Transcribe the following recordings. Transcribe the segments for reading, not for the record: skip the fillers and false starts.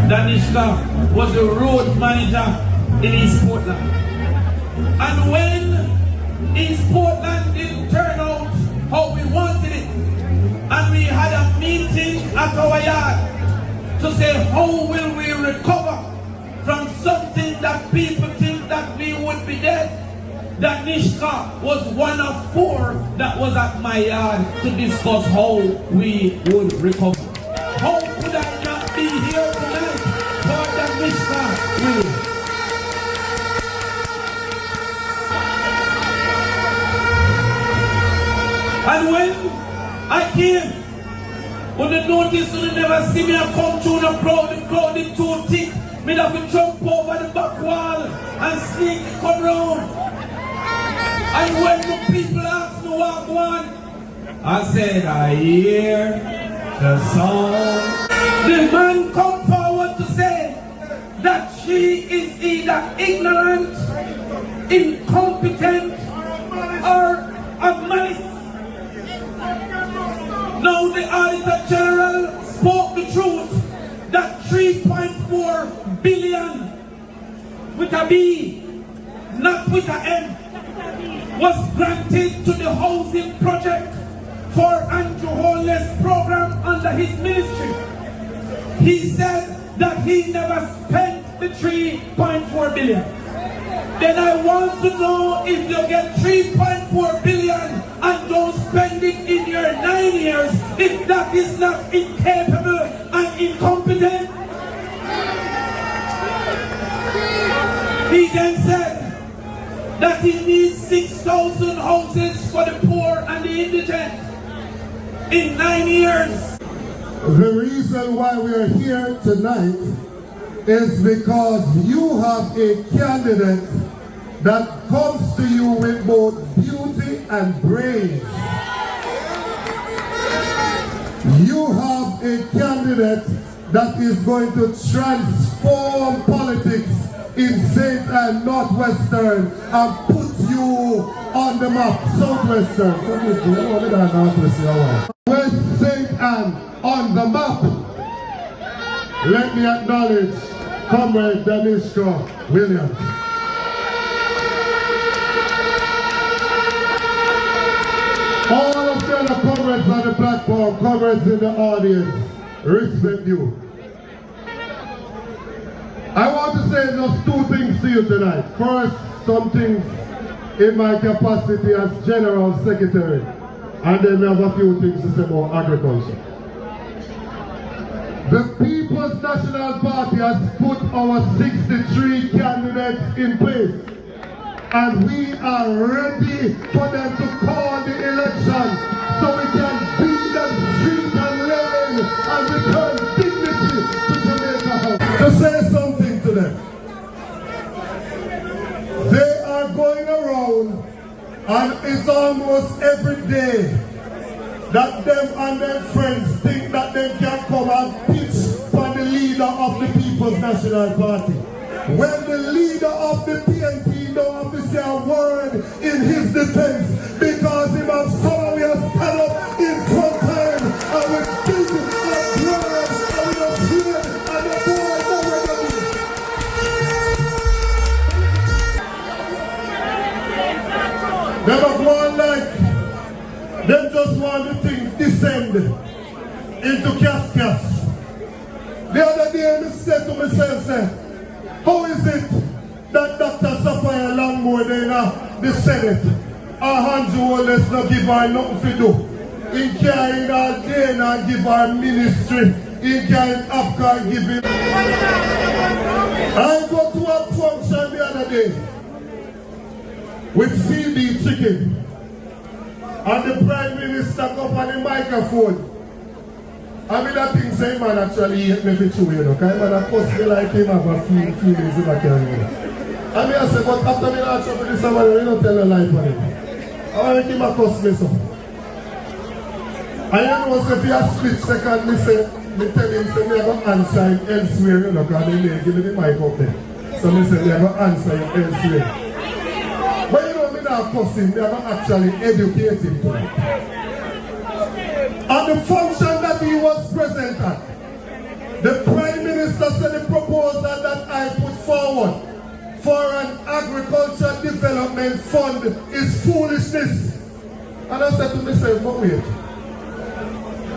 Danishka was the road manager in East Portland. And when East Portland didn't turn out how we wanted it, and we had a meeting at our yard to say how will we recover from something that people think that we would be dead, Danishka was one of 4 that was at my yard to discuss how we would recover. How could I not be here tonight for Danishka will? And when I came, when they noticed when they never see me, I come through the crowd is too thick. Me have to jump over the back wall and sneak come round. And when the people asked me what one, I said, I hear the song. The man come forward to say that she is either ignorant, incompetent, or of malice. Now the Auditor General spoke the truth that 3.4 billion with a B, not with a M, was granted to the housing project for Andrew Holness program under his ministry. He said that he never spent the 3.4 billion. Then I want to know if you get 3.4 billion and don't spend it in your 9 years, if that is not incapable and incompetent. He then said that he needs 6,000 houses for the poor and the indigent in 9 years. The reason why we are here tonight is because you have a candidate that comes to you with both beauty and brains. You have a candidate that is going to transform politics in St. and Northwestern and put you on the map. Southwestern. West St. Anne on the map. Let me acknowledge Comrade Danishka Williams. All of the other comrades on the platform, comrades in the audience, respect you. I want to say just 2 things to you tonight. First, some things in my capacity as General Secretary, and then we have a few things to say about agriculture. The People's National Party has put our 63 candidates in place, and we are ready for them to call the election so we can beat them street and lane and return dignity to Jamaica House. To say something to them. They are going around, and it's almost every day that them and their friends think that they can come and pitch for the leader of the People's National Party. When the leader of the PNP don't have to say a word in his defense because he has somewhere stand up in front time and with big and broad and with a beard and a boy already. Never one like them just want the thing descend into cascades. The other day I said to myself, how is it that Dr. Sapphire Langmore in the Senate, our hands will let's not give her nothing to do? In carrying our day and give our ministry, in carrying up and giving. I go to a function the other day with CB Chicken. And the Prime Minister come on the microphone. I mean that thing say man actually hate me for true, you know, because man a cuss me like him have a few days in the camera. I mean I say, but after me not trouble this man, you don't tell a lie for him. I want to him a cuss me so. And you know, if you a split second, me tell him, say me have to answer him elsewhere, you know, because they give me the mic up there. So me say, me have to answer him elsewhere. But you know, me not cuss him, me have to actually educate him tonight. On the function that he was present at, the Prime Minister said the for an agriculture development fund is foolishness. And I said to myself, but wait,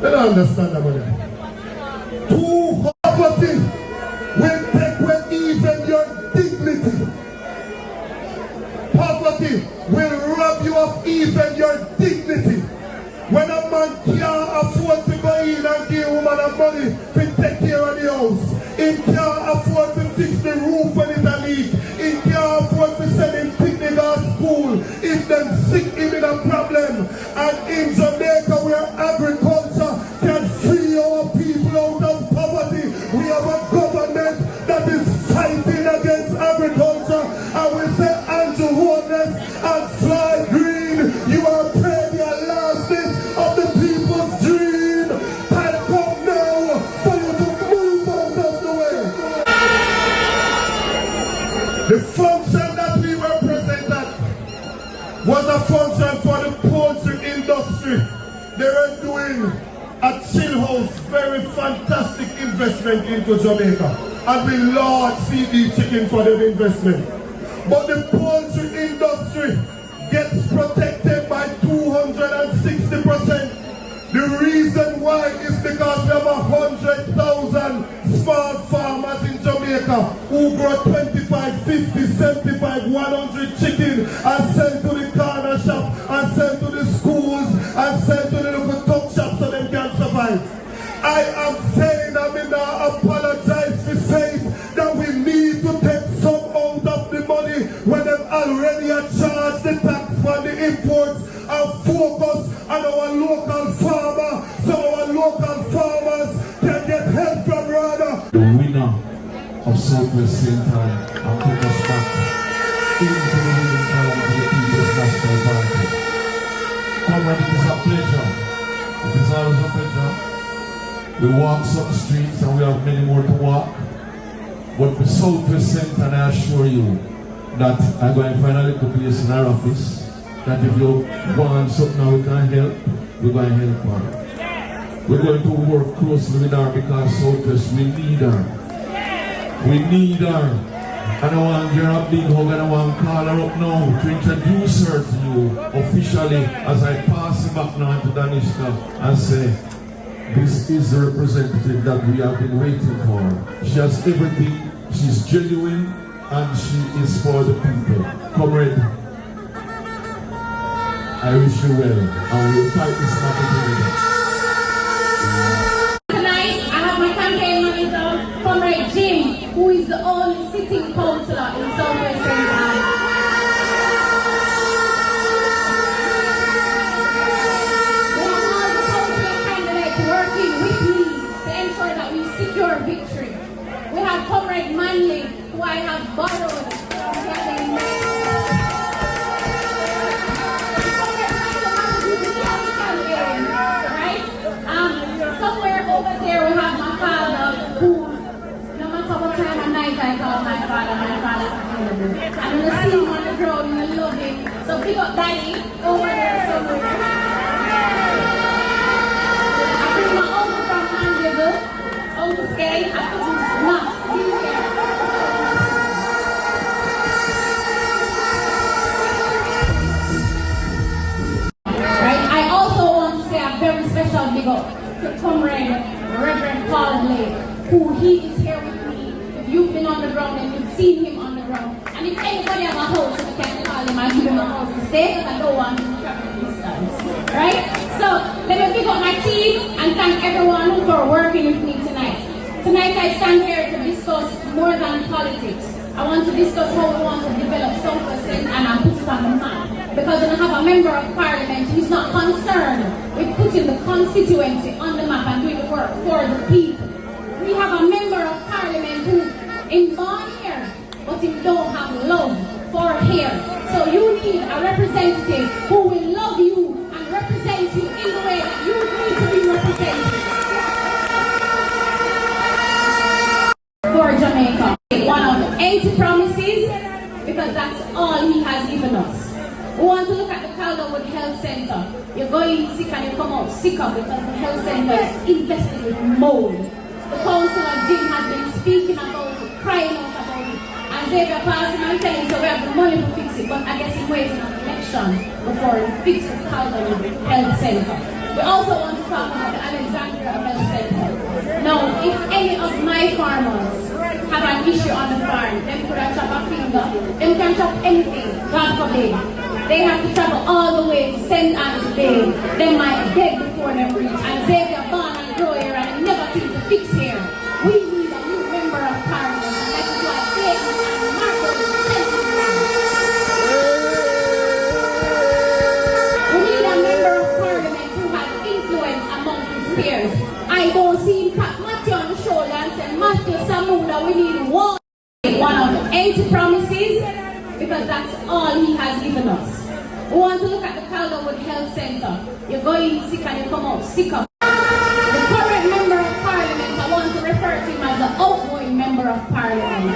they don't understand that money. Too poverty will take away even your dignity. Poverty will rob you of even your dignity. When a man can't afford to go in and give a woman a money to take care of the house, he can't afford to fix the roof when it's a leak, he can't afford to send him picnic or school, if them sick him in a problem. And in Jamaica where agriculture can free our people out of poverty, we have a government that is fighting against agriculture. And we say Andrew Holness and Fly Green, you are paying your losses of the people's dream. Time come now for you to move out of the way. The function that we represented was a function for the poultry industry. They were doing a chill house, very fantastic investment into Jamaica. And we Lord CD chicken for their investment. But the poultry industry gets protected by 260%. The reason why is because we have 100,000 small farmers in Jamaica who grow 25, 50, 75, 100 chicken and sell to the corner shop and sell to the schools and sell to the local tuck shop so they can survive. I am saying, I mean, I apologize for saying that we need to take some out of the money when they've already charged the tax for the imports and focus on our local farmer so our local farmers can get help from Rada. The winner of Southwest St. Anne and put us back into the winning column of the People's National Party. Comrade, it is a pleasure. It is always a pleasure. We walk some streets and we have many more to walk. But for Southwest St. Anne, I assure you that I'm going to find a little place in our office that if you want something we can help, we're going to help her. We're going to work closely with her because Southwest, we need her. We need her. And I want to give her a big hug and I want to call her up now to introduce her to you officially as I pass it back now to Danishka and say, this is the representative that we have been waiting for. She has everything, she's genuine, and she is for the people. Comrade, I wish you well, and we'll fight this matter together. Tonight, I have my campaign manager, Comrade Jim, who is the only sitting councillor in Southwest St. Anne. Secure victory. We have Comrade Manley, who I have borrowed from right? Somewhere over there we have my father, who no matter what time of night I call my father available. And when I see him on the ground, I love him. So pick up Daddy over there somewhere. I bring my uncle from Mandeville. Scared, I couldn't not be here. Right? I also want to say a very special big up to Comrade Reverend Paul Blake, who he is here with me. If you've been on the ground and you've seen him on the ground, and if anybody have a house, you can call him and give him a house to stay, because I don't want him to travel distance. Right? So let me pick up my team and thank everyone for working with me tonight. Tonight I stand here to discuss more than politics. I want to discuss how we want to develop Southwest St. Anne and put it on the map. Because when I have a member of parliament who is not concerned with putting the constituency on the map and doing the work for the people. We have a member of parliament who is born here, but he don't have love for here. So you need a representative who will love you and represent you in the way that you need to be represented. For Jamaica. One of 80 promises, because that's all he has given us. We want to look at the Calderwood Health Center. You're going sick and you come out sicker because the health center is infested with mold. The councillor Jim has been speaking about it, crying out about it, and Xavier passed him and tell him so we have the money to fix it, but I guess he's waiting on the election before he fixes the Calvary Health Center. We also want to talk about the Alexandria Health Center. Now, if any of my farmers have an issue on the farm, them could have chop a finger, them can chop anything, God forbid. They have to travel all the way to St. Anne's Bay. They might dead before they reach. And Xavier born and grow here and never seem to fix here. We need a new member of parliament, and that is why David and Marco is sending them. We need a member of parliament who has influence among his peers. I don't see him tap Matthew on the shoulder and say, Matthew Samuda, we need one of the 80 promises, because that's all he has given us. We want to look at the Calderwood Health Center. You go in sick and you come out sicker. The current member of parliament, I want to refer to him as the outgoing member of parliament.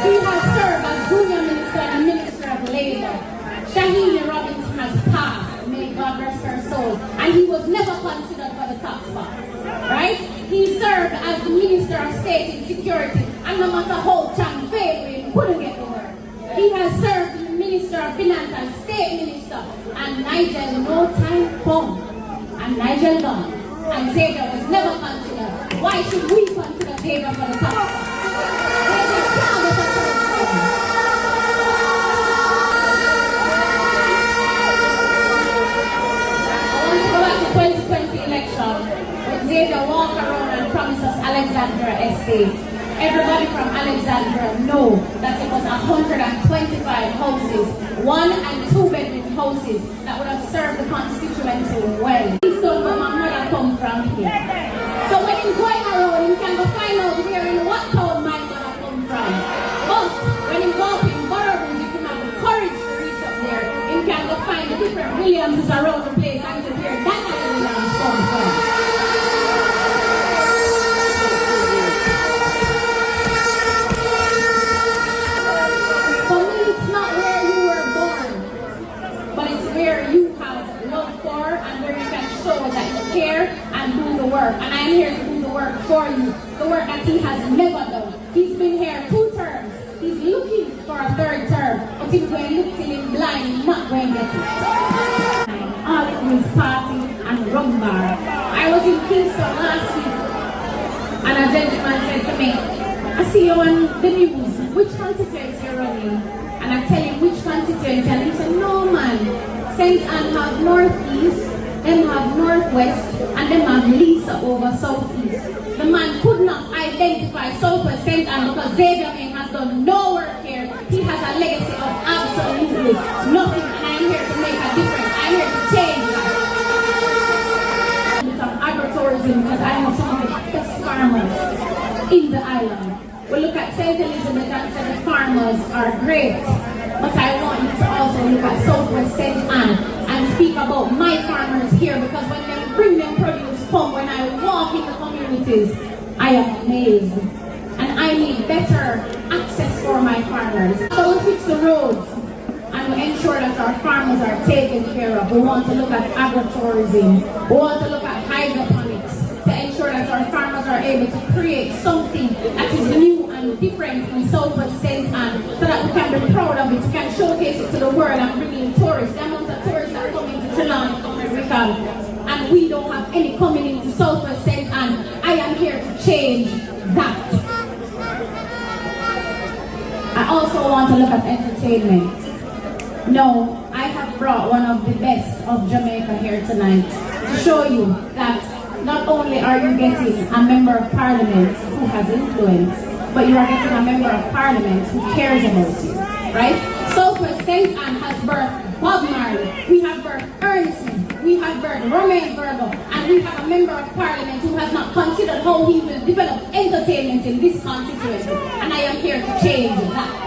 He has served as junior minister and minister of labor. Shahini Robinson has passed, may God rest her soul, and he was never considered for the top spot. Right? He served as the minister of state and security, and no matter how Chan failed, he couldn't get the work. He has served as Minister of Finance and State Minister, and Nigel no time come, and Nigel gone, and Xavier was never considered. Why should we consider Xavier for the top? Xavier can't get a third term. I want to go back to 2020 election, when Xavier walked around and promised us Alexandria Estate. Everybody from Alexandria know that it was 125 houses, 1 and 2 bedroom houses that would have served the constituency well. Please don't know my mother come from here. So when he's going around, he can go find out where in what town my mother come from. But when he go up in Boroughbridge, if he have the courage to reach up there, he can go find the different Williamses around the place and to hear that Williams come from. Where you have love for and where you can show that you care and do the work. And I'm here to do the work for you. The work that he has never done. He's been here 2 terms. He's looking for a 3rd term. But he's going to look till him blind, he's not going to get it. All in his party and rum bar. I was in Kingston last week and a gentleman said to me, I see you on the news. Which constituency you're running? And I tell him which constituency, and he said, no man. St. Anne have northeast, them have northwest, and them have Lisa over southeast. The man could not identify southwest St. Anne because Xavier has done no work here. He has a legacy of absolutely nothing, and I'm here to make a difference. I'm here to change that. Some agritourism, because I have some of the best farmers in the island. We look at St. Elizabeth and say the farmers are great. But I want you to also look at Southwest St. Anne and speak about my farmers here, because when they bring them produce home, when I walk in the communities, I am amazed. And I need better access for my farmers. So we fix the roads and we ensure that our farmers are taken care of. We want to look at agritourism. We want to look at hydroponics to ensure that our farmers are able to create something that is new and different in Southwest St. Anne, so that we can be proud of it, we can showcase it to the world and bring in tourists. The amount of tourists that are coming to Ceylon, America, and we don't have any coming into Southwest St. Anne. I am here to change that. I also want to look at entertainment. No, I have brought one of the best of Jamaica here tonight to show you that not only are you getting a member of parliament who has influence, but you are getting a member of parliament who cares about you, right? Southwest St. Anne has birthed Bob Marley, we have birthed Ernestine, we have birthed Romain Virgo, and we have a member of parliament who has not considered how he will develop entertainment in this constituency, and I am here to change that.